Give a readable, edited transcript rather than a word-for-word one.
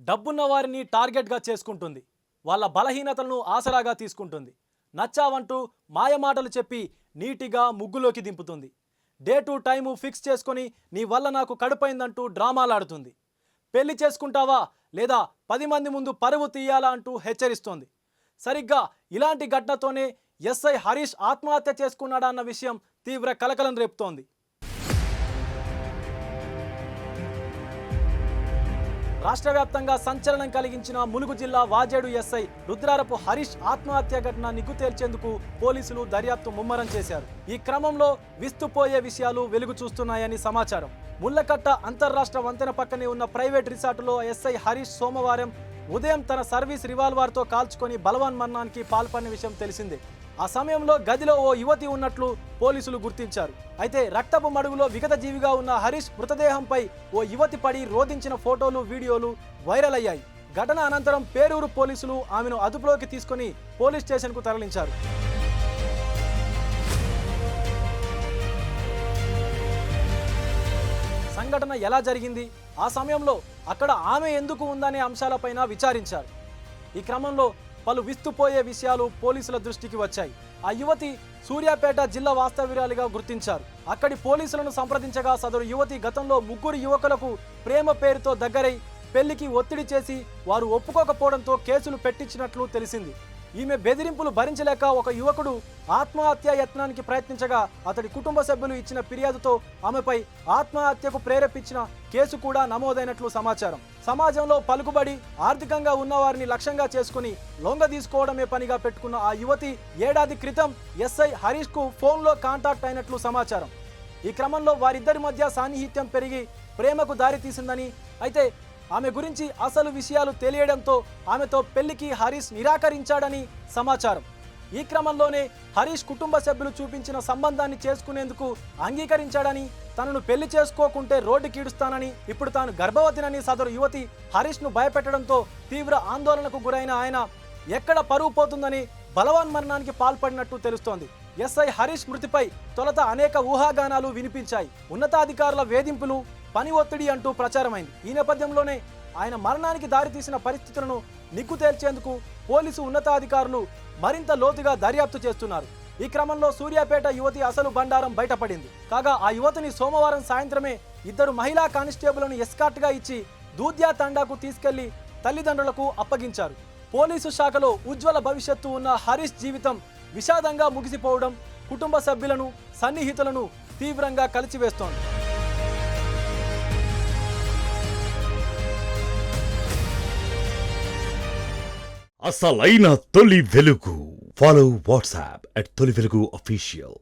డబ్బున్న వారిని టార్గెట్గా చేసుకుంటుంది. వాళ్ళ బలహీనతలను ఆసరాగా తీసుకుంటుంది. నచ్చావంటూ మాయమాటలు చెప్పి నీటిగా ముగ్గులోకి దింపుతుంది. డే టు టైము ఫిక్స్ చేసుకొని నీ వల్ల నాకు కడుపైందంటూ డ్రామాలాడుతుంది. పెళ్లి చేసుకుంటావా లేదా 10 మంది ముందు పరువు తీయాలా అంటూ హెచ్చరిస్తోంది. సరిగ్గా ఇలాంటి ఘటనతోనే ఎస్ఐ హరీష్ ఆత్మహత్య చేసుకున్నాడా అన్న విషయం తీవ్ర కలకలం రేపుతోంది. రాష్ట్ర వ్యాప్తంగా సంచలనం కలిగించిన ములుగు జిల్లా వాజేడు ఎస్ఐ రుద్రారపు హరీష్ ఆత్మహత్య ఘటన నిగ్గు తేల్చేందుకు పోలీసులు దర్యాప్తు ముమ్మరం చేశారు. ఈ క్రమంలో విస్తుపోయే విషయాలు వెలుగు చూస్తున్నాయని సమాచారం. ముల్లకట్ట అంతర్రాష్ట్ర వంతెన పక్కనే ఉన్న ప్రైవేట్ రిసార్టులో ఎస్ఐ హరీష్ సోమవారం ఉదయం తన సర్వీస్ రివాల్వర్తో కాల్చుకొని బలవన్మరణానికి పాల్పడిన విషయం తెలిసిందే. ఆ సమయంలో గదిలో ఓ యువతి ఉన్నట్లు పోలీసులు గుర్తించారు. అయితే రక్తపు మడుగులో విగత జీవిగా ఉన్న హరీష్ మృతదేహంపై ఓ యువతి పడి రోధించిన ఫోటోలు, వీడియోలు వైరల్ అయ్యాయి. ఘటన అనంతరం పేరూరు పోలీసులు ఆమెను అదుపులోకి తీసుకుని పోలీస్ స్టేషన్కు తరలించారు. సంఘటన ఎలా జరిగింది, ఆ సమయంలో అక్కడ ఆమె ఎందుకు ఉందనే అంశాలపైన విచారించారు. ఈ క్రమంలో పలు విస్తుపోయే విషయాలు పోలీసుల దృష్టికి వచ్చాయి. ఆ యువతి సూర్యాపేట జిల్లా వాస్తవ్యురాలిగా గుర్తించారు. అక్కడి పోలీసులను సంప్రదించగా సదరు యువతి గతంలో 3 యువకులకు ప్రేమ పేరుతో దగ్గరై పెళ్లికి ఒత్తిడి చేసి వారు ఒప్పుకోకపోవడంతో కేసులు పెట్టించినట్లు తెలిసింది. ఈమె బెదిరింపులు భరించలేక ఒక యువకుడు ఆత్మహత్య యత్నానికి ప్రయత్నించగా అతడి కుటుంబ సభ్యులు ఇచ్చిన ఫిర్యాదుతో ఆమెపై ఆత్మహత్యకు ప్రేరేపించిన కేసు కూడా నమోదైనట్లు సమాచారం. సమాజంలో పలుకుబడి ఆర్థికంగా ఉన్నవారిని లక్ష్యంగా చేసుకుని లొంగ తీసుకోవడమే పనిగా పెట్టుకున్న ఆ యువతి ఏడాది క్రితం ఎస్ఐ హరీష్ కు ఫోన్లో కాంటాక్ట్ అయినట్లు సమాచారం. ఈ క్రమంలో వారిద్దరి మధ్య సాన్నిహిత్యం పెరిగి ప్రేమకు దారి తీసిందని, అయితే ఆమె గురించి అసలు విషయాలు తెలియడంతో ఆమెతో పెళ్లికి హరీష్ నిరాకరించాడని సమాచారం. ఈ క్రమంలోనే హరీష్ కుటుంబ సభ్యులు చూపించిన సంబంధాన్ని చేసుకునేందుకు అంగీకరించాడని, తనను పెళ్లి చేసుకోకుంటే రోడ్డుకి ఈడుస్తానని, ఇప్పుడు తాను గర్భవతినని సదరు యువతి హరీష్ను భయపెట్టడంతో తీవ్ర ఆందోళనకు గురైన ఆయన ఎక్కడ పరువు పోతుందని బలవన్మరణానికి పాల్పడినట్టు తెలుస్తోంది. ఎస్ఐ హరీష్ మృతిపై తొలుత అనేక ఊహాగానాలు వినిపించాయి. ఉన్నతాధికారుల వేధింపులు, పని ఒత్తిడి అంటూ ప్రచారమైంది. ఈ నేపథ్యంలోనే ఆయన మరణానికి దారితీసిన పరిస్థితులను నిగ్గు తేల్చేందుకు పోలీసు ఉన్నతాధికారులు మరింత లోతుగా దర్యాప్తు చేస్తున్నారు. ఈ క్రమంలో సూర్యాపేట యువతి అసలు బండారం బయటపడింది. కాగా ఆ యువతిని సోమవారం సాయంత్రమే 2 మహిళా కానిస్టేబుల్ను ఎస్కార్ట్గా ఇచ్చి దూద్యా తండాకు తీసుకెళ్లి తల్లిదండ్రులకు అప్పగించారు. పోలీసు శాఖలో ఉజ్వల భవిష్యత్తు ఉన్న హరీష్ జీవితం విషాదంగా ముగిసిపోవడం కుటుంబ సభ్యులను, సన్నిహితులను తీవ్రంగా కలిచివేస్తోంది. అసలైన తొలి వెలుగు. ఫాలో వాట్సాప్ @తొలి వెలుగు official.